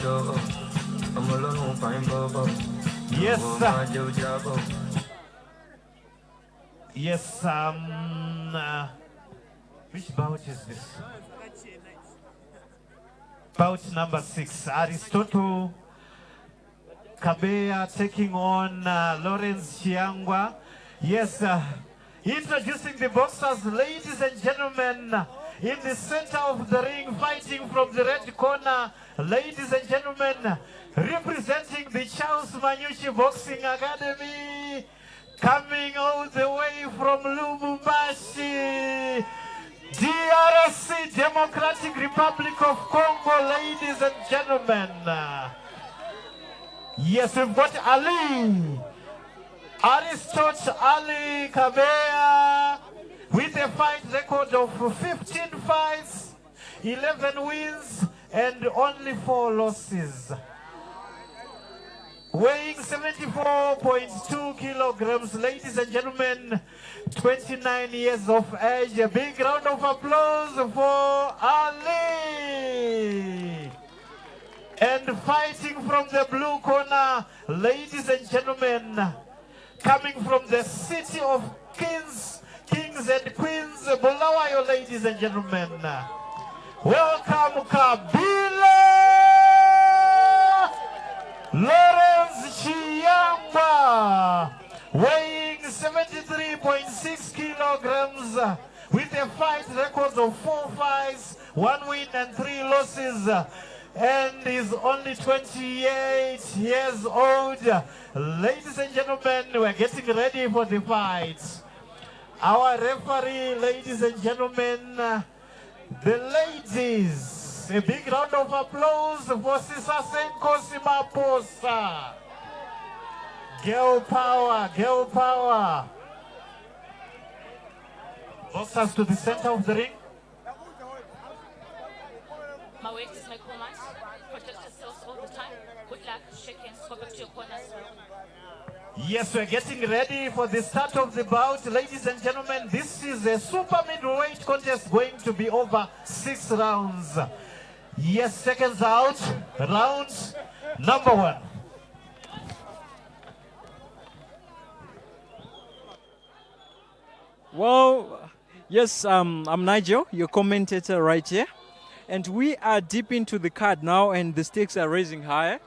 Yes, yes, which bout is this? Bout number 6, Aristotle Kabeya taking on Lawrence Chiyangwa. Yes, introducing the boxers, ladies and gentlemen, in the center of the ring, fighting from the red corner, ladies and gentlemen, representing the Charles Manyuchi Boxing Academy, coming all the way from Lubumbashi, DRC, Democratic Republic of Congo, ladies and gentlemen. Yes, we've got Aristotle Ali Kabeya with a fight record of 15 fights, 11 wins, and only 4 losses. Weighing 74.2 kilograms, ladies and gentlemen, 29 years of age. A big round of applause for Ali. And fighting from the blue corner, ladies and gentlemen, coming from the city of kings and queens, Bulawayo, ladies and gentlemen. Welcome, Kabeya Lawrence Chiyangwa, weighing 73.6 kilograms, with a fight record of 4 fights, 1 win and 3 losses, and is only 28 years old. Ladies and gentlemen, we're getting ready for the fight. Our referee, ladies and gentlemen, the ladies, a big round of applause for Sisasenko Simaposa. Girl power, girl power. Boxers to the center of the ring. My weight is my command. Protect yourselves all the time. Good luck, shake hands, go back to your corners. Yes, we're getting ready for the start of the bout. Ladies and gentlemen, this is a super middleweight contest going to be over 6 rounds. Yes, seconds out. Round number 1. Well, yes, I'm Nigel, your commentator right here. And we are deep into the card now, and the stakes are rising higher.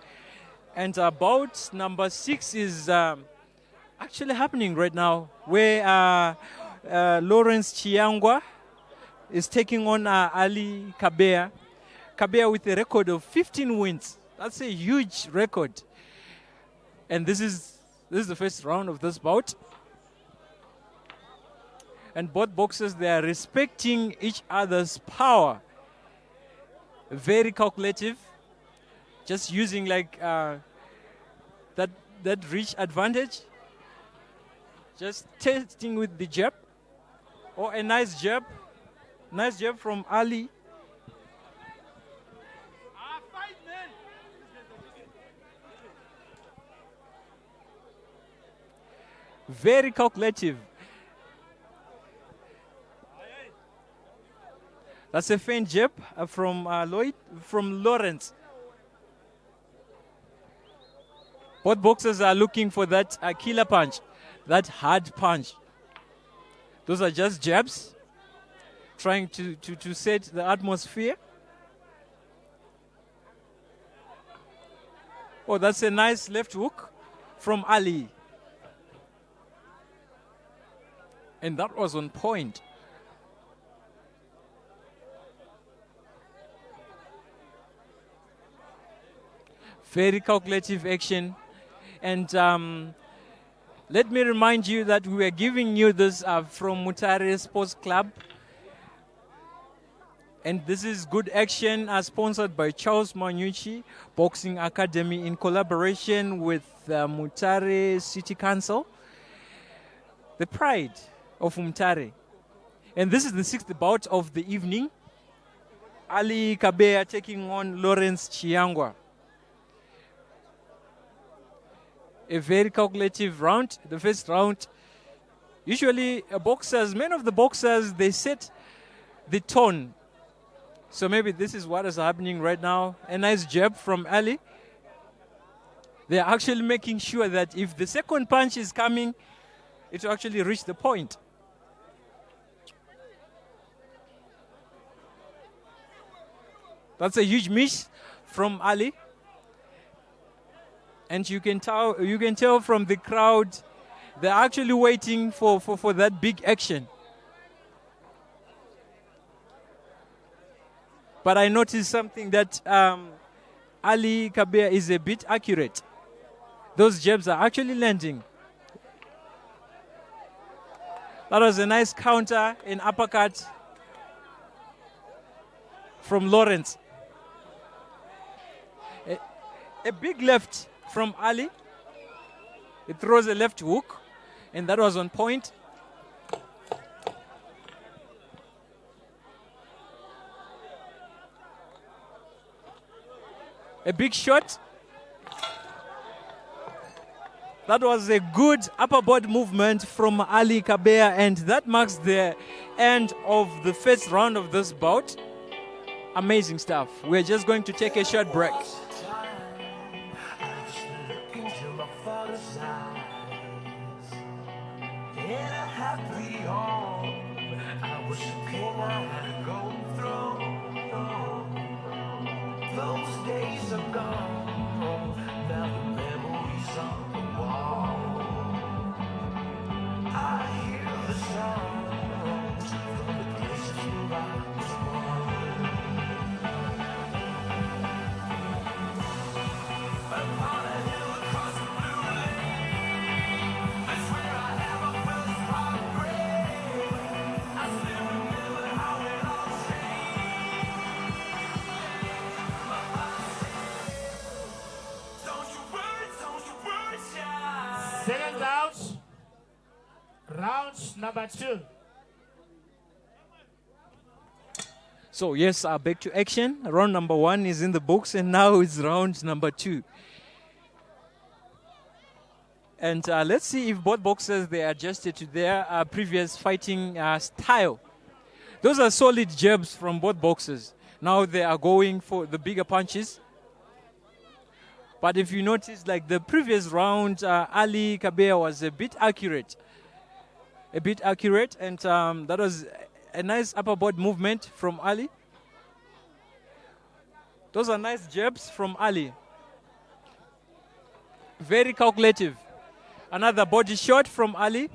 And bout number 6 is actually happening right now, where Lawrence Chiyangwa is taking on Ali Kabeya. Kabeya with a record of 15 wins. That's a huge record. And this is the first round of this bout. And both boxers, they are respecting each other's power. Very calculative, just using like that reach advantage, just testing with the jab, or a nice jab from Ali. Very calculative. That's a feint jab from Lawrence. Both boxers are looking for that killer punch, that hard punch. Those are just jabs, trying to set the atmosphere. Oh, that's a nice left hook from Ali. And that was on point. Very calculative action. And let me remind you that we are giving you this from Mutare Sports Club. And this is Good Action, sponsored by Charles Manyuchi Boxing Academy in collaboration with Mutare City Council, the pride of Mutare. And this is the 6th bout of the evening. Ali Kabeya taking on Lawrence Chiyangwa. A very calculative round. The first round, usually many of the boxers, they set the tone So maybe this is what is happening right now. A nice jab from Ali. They're actually making sure that if the second punch is coming, it will actually reach the point. That's a huge miss from Ali. And you can tell from the crowd, they're actually waiting for that big action. But I noticed something that Ali Kabeya is a bit accurate. Those jabs are actually landing. That was a nice counter, an uppercut from Lawrence. A big left from Ali. It throws a left hook, and that was on point. A big shot. That was a good upper body movement from Ali Kabeya, and that marks the end of the first round of this bout. Amazing stuff. We're just going to take a short break. Those days are gone, now the memories on the wall. I hear the sounds from the places where I was born. Upon a hill across the blue lake, that's where I have a first heartbreak. I still remember how it all Second round, round number 2. So yes, back to action. Round number 1 is in the books, and now it's round number 2. And let's see if both boxers they adjusted to their previous fighting style. Those are solid jabs from both boxers. Now they are going for the bigger punches. But if you notice, like the previous round, Ali Kabeya was a bit accurate. And that was a nice upper body movement from Ali. Those are nice jabs from Ali. Very calculative. Another body shot from Ali.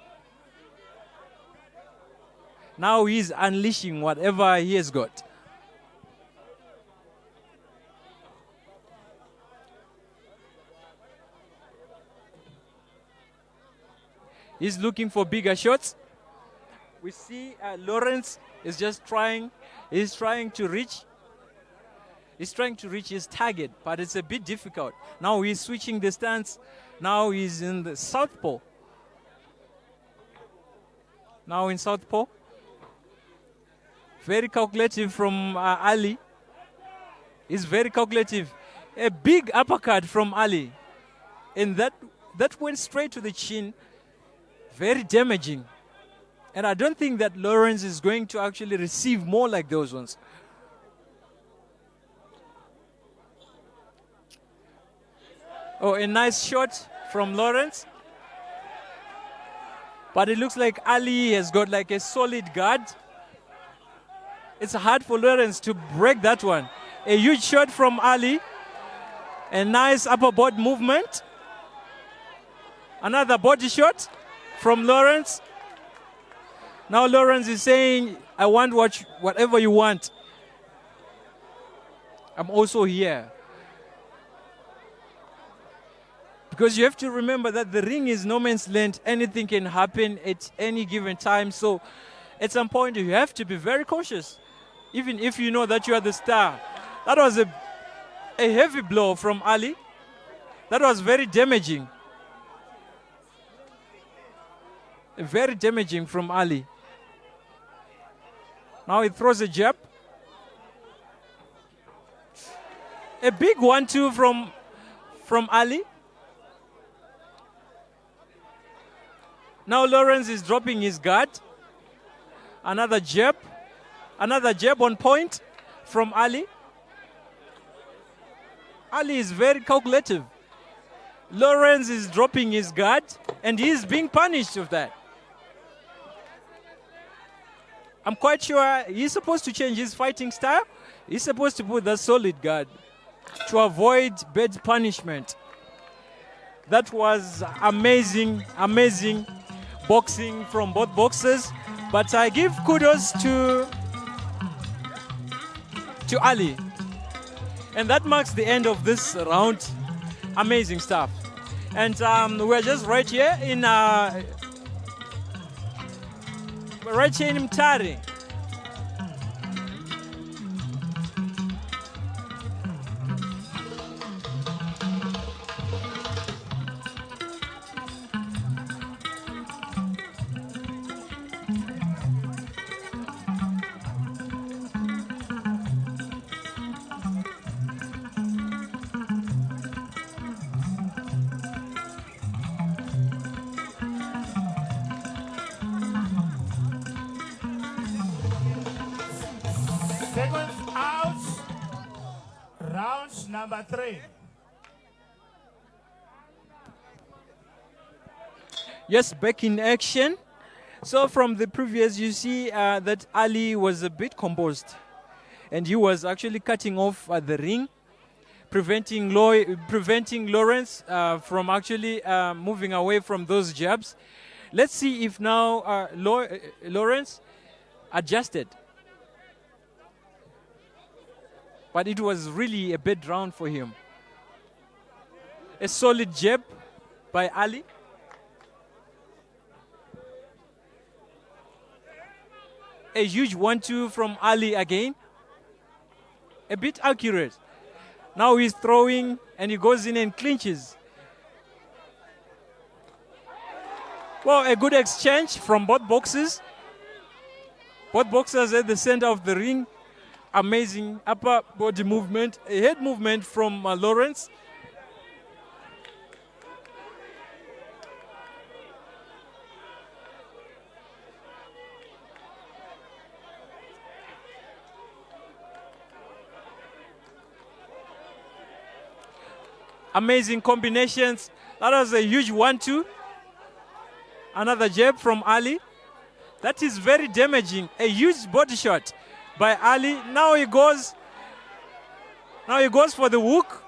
Now he's unleashing whatever he has got. He's looking for bigger shots. We see Lawrence is just trying. He's trying to reach his target, but it's a bit difficult. Now he's switching the stance. Now he's in the southpaw. Now in southpaw. Very calculative from Ali. He's very calculative. A big uppercut from Ali. And that went straight to the chin. Very damaging. And I don't think that Lawrence is going to actually receive more like those ones. Oh, a nice shot from Lawrence. But it looks like Ali has got like a solid guard. It's hard for Lawrence to break that one. A huge shot from Ali. A nice upper body movement. Another body shot from Lawrence. Now Lawrence is saying, I want whatever you want. I'm also here. Because you have to remember that the ring is no man's land. Anything can happen at any given time. So at some point you have to be very cautious. Even if you know that you are the star. That was a heavy blow from Ali. That was very damaging. Very damaging from Ali. Now he throws a jab. A big 1-2 from Ali. Now Lawrence is dropping his guard. Another jab. Another jab on point from Ali. Ali is very calculative. Lawrence is dropping his guard, and he is being punished of that. I'm quite sure he's supposed to change his fighting style. He's supposed to put the solid guard to avoid bad punishment. That was amazing, amazing boxing from both boxers. But I give kudos to Ali. And that marks the end of this round. Amazing stuff. And we're just right here in Mtare. Seconds out. Round number 3. Yes, back in action. So from the previous, you see that Ali was a bit composed. And he was actually cutting off the ring, preventing Lawrence from actually moving away from those jabs. Let's see if now Lawrence adjusted. But it was really a bad round for him. A solid jab by Ali. A huge 1-2 from Ali again. A bit accurate. Now he's throwing and he goes in and clinches. Well, a good exchange from both boxers. Both boxers at the center of the ring. Amazing upper body movement, a head movement from Lawrence. Amazing combinations. That was a huge 1-2. Another jab from Ali. That is very damaging. A huge body shot by Ali. Now he goes for the hook.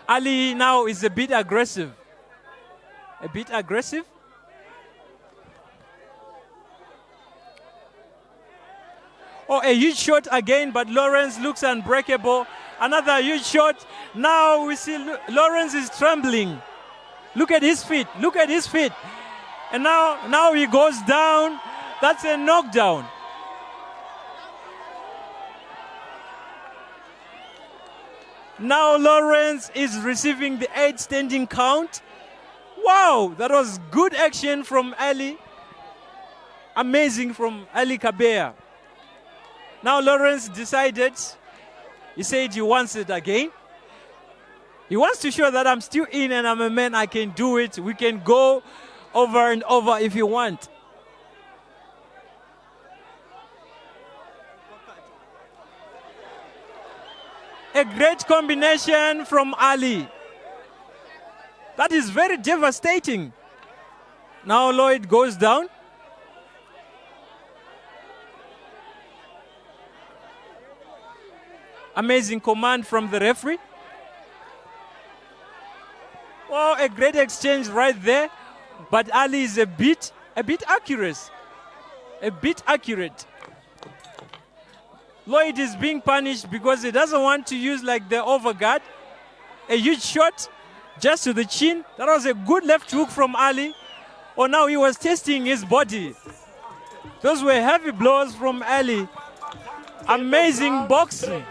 Ali now is a bit aggressive. A bit aggressive. Oh, a huge shot again, but Lawrence looks unbreakable. Another huge shot. Now we see Lawrence is trembling. Look at his feet. Look at his feet. And now he goes down. That's a knockdown. Now Lawrence is receiving the 8 standing count. Wow, that was good action from Ali. Amazing from Ali Kabeya. Now Lawrence decided, he said he wants it again. He wants to show that I'm still in and I'm a man, I can do it. We can go over and over if you want. A great combination from Ali. That is very devastating. Now Lloyd goes down. Amazing command from the referee. Well, a great exchange right there. But Ali is a bit accurate. A bit accurate. Lloyd is being punished because he doesn't want to use like the overguard. A huge shot just to the chin. That was a good left hook from Ali. Oh, now he was testing his body. Those were heavy blows from Ali. Amazing boxing.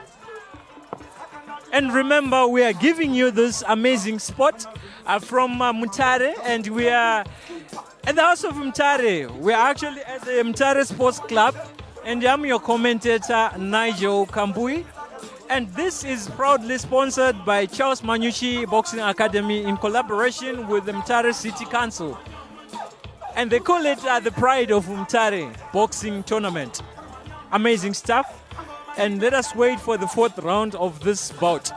And remember, we are giving you this amazing spot from Mutare, and we are at the house of Mutare. We are actually at the Mutare Sports Club, and I'm your commentator, Nigel Kambui. And this is proudly sponsored by Charles Manyuchi Boxing Academy in collaboration with the Mutare City Council. And they call it the Pride of Umtare boxing tournament. Amazing stuff. And let us wait for the fourth round of this bout.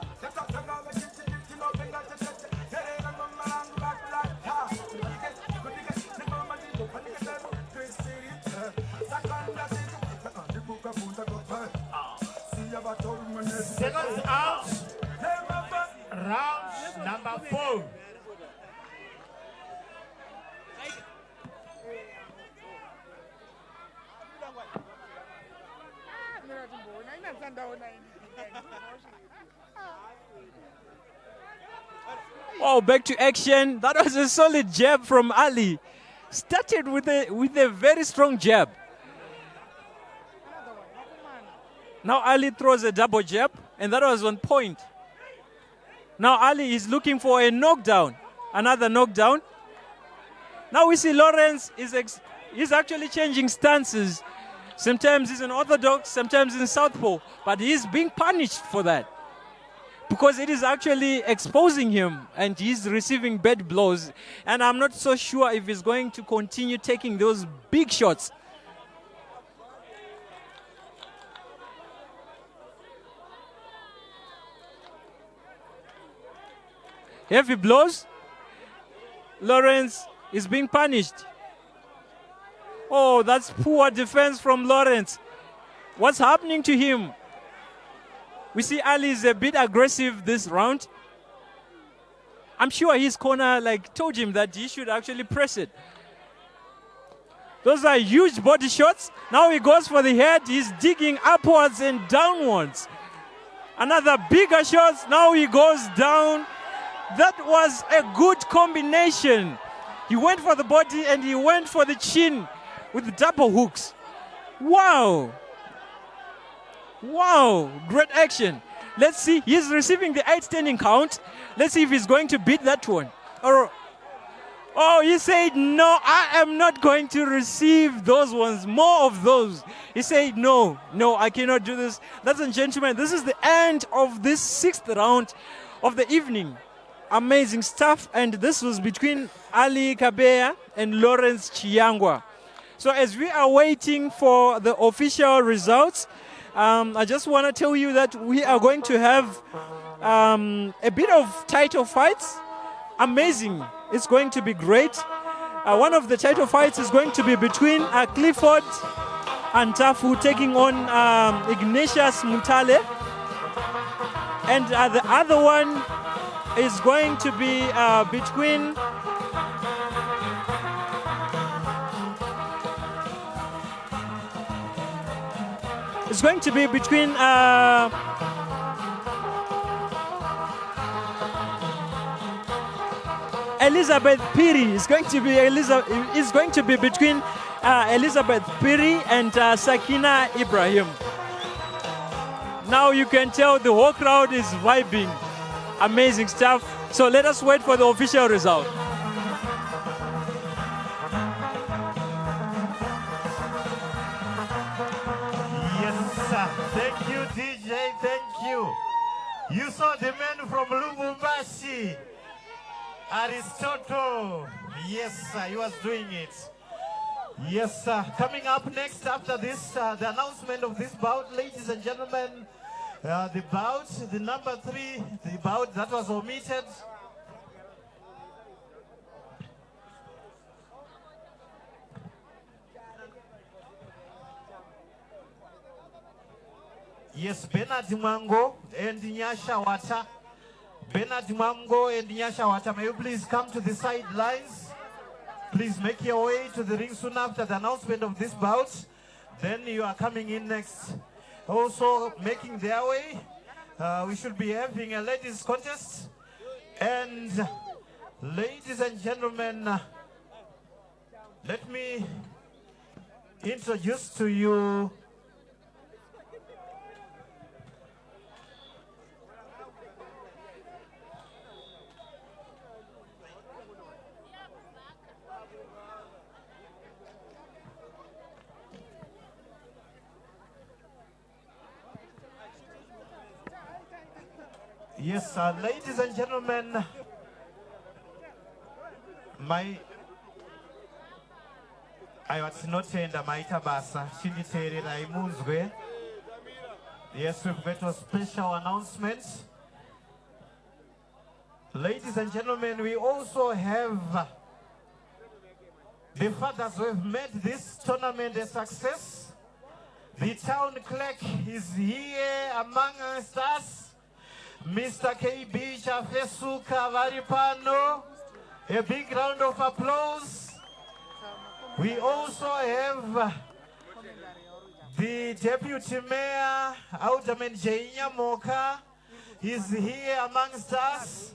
Seconds out. Round number 4. Oh, back to action. That was a solid jab from Ali. Started with a very strong jab. Now Ali throws a double jab, and that was on point. Now Ali is looking for a knockdown, another knockdown. Now we see Lawrence is actually changing stances. Sometimes he's an orthodox, sometimes in southpaw, but he's being punished for that because it is actually exposing him and he's receiving bad blows. And I'm not so sure if he's going to continue taking those big shots. Heavy blows. Lawrence is being punished. Oh, that's poor defense from Lawrence. What's happening to him? We see Ali is a bit aggressive this round. I'm sure his corner told him that he should actually press it. Those are huge body shots. Now he goes for the head. He's digging upwards and downwards. Another bigger shot. Now he goes down. That was a good combination. He went for the body and he went for the chin with double hooks. Wow. Wow. Great action. Let's see. He's receiving the 8 standing count. Let's see if he's going to beat that one. Oh, he said, no, I am not going to receive those ones. More of those. He said, no, I cannot do this. Ladies and gentlemen, this is the end of this 6th round of the evening. Amazing stuff. And this was between Ali Kabeya and Lawrence Chiyangwa. So as we are waiting for the official results, I just want to tell you that we are going to have a bit of title fights. Amazing. It's going to be great. One of the title fights is going to be between Clifford and Tafu taking on Ignatius Mutale. And the other one is going to be between Elizabeth Piri. It's going to be between Elizabeth Piri and Sakina Ibrahim. Now you can tell the whole crowd is vibing. Amazing stuff. So let us wait for the official result. Yes, sir. Thank you, DJ. Thank you. You saw the man from Lubumbashi, Aristotle. Yes, sir. He was doing it. Yes, sir. Coming up next after this, the announcement of this bout, ladies and gentlemen, the bout, the number 3, the bout that was omitted. Yes, Bernard Mwango and Nyasha Wata. Bernard Mwango and Nyasha Wata, may you please come to the sidelines? Please make your way to the ring soon after the announcement of this bout. Then you are coming in next. Also making their way, we should be having a ladies contest. And ladies and gentlemen, let me introduce to you yes, ladies and gentlemen, aiwa tinotenda maita basa chinditeererai munzwe. Yes, we've got a special announcement. Ladies and gentlemen, we also have the fathers who have made this tournament a success. The town clerk is here among us. Mr. Kabeya Fesuka Varipano. A big round of applause. We also have the Deputy Mayor, Alderman Chiyangwa, is here amongst us.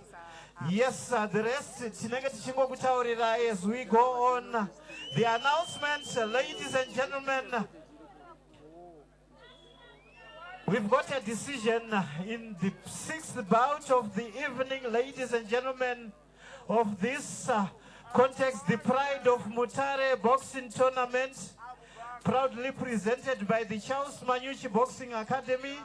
Yes, the rest, as we go on. The announcements, ladies and gentlemen, we've got a decision in the 6th bout of the evening, ladies and gentlemen, of this context, the Pride of Mutare Boxing Tournament, proudly presented by the Charles Manyuchi Boxing Academy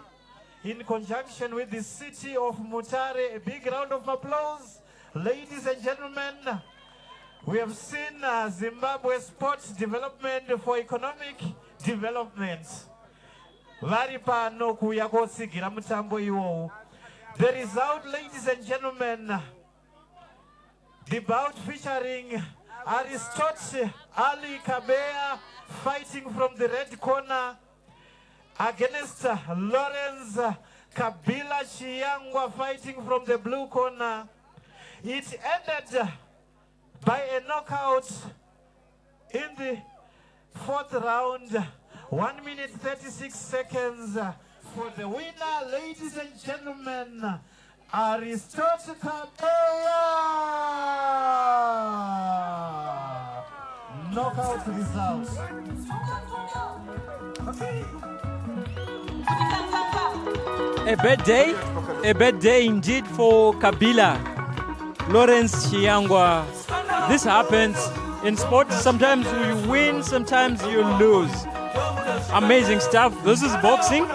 in conjunction with the city of Mutare. A big round of applause. Ladies and gentlemen, we have seen Zimbabwe Sports Development for Economic Development. The result, ladies and gentlemen, the bout featuring Aristotle Ali Kabeya fighting from the red corner against Lawrence Kabila Chiyangwa fighting from the blue corner. It ended by a knockout in the 4th round, 1 minute 36 seconds for the winner, ladies and gentlemen, Aristotle Kabeya. Knockout results. A bad day indeed for Kabila, Lawrence Chiyangwa. This happens in sports. Sometimes you win, sometimes you lose. Amazing stuff. This is boxing.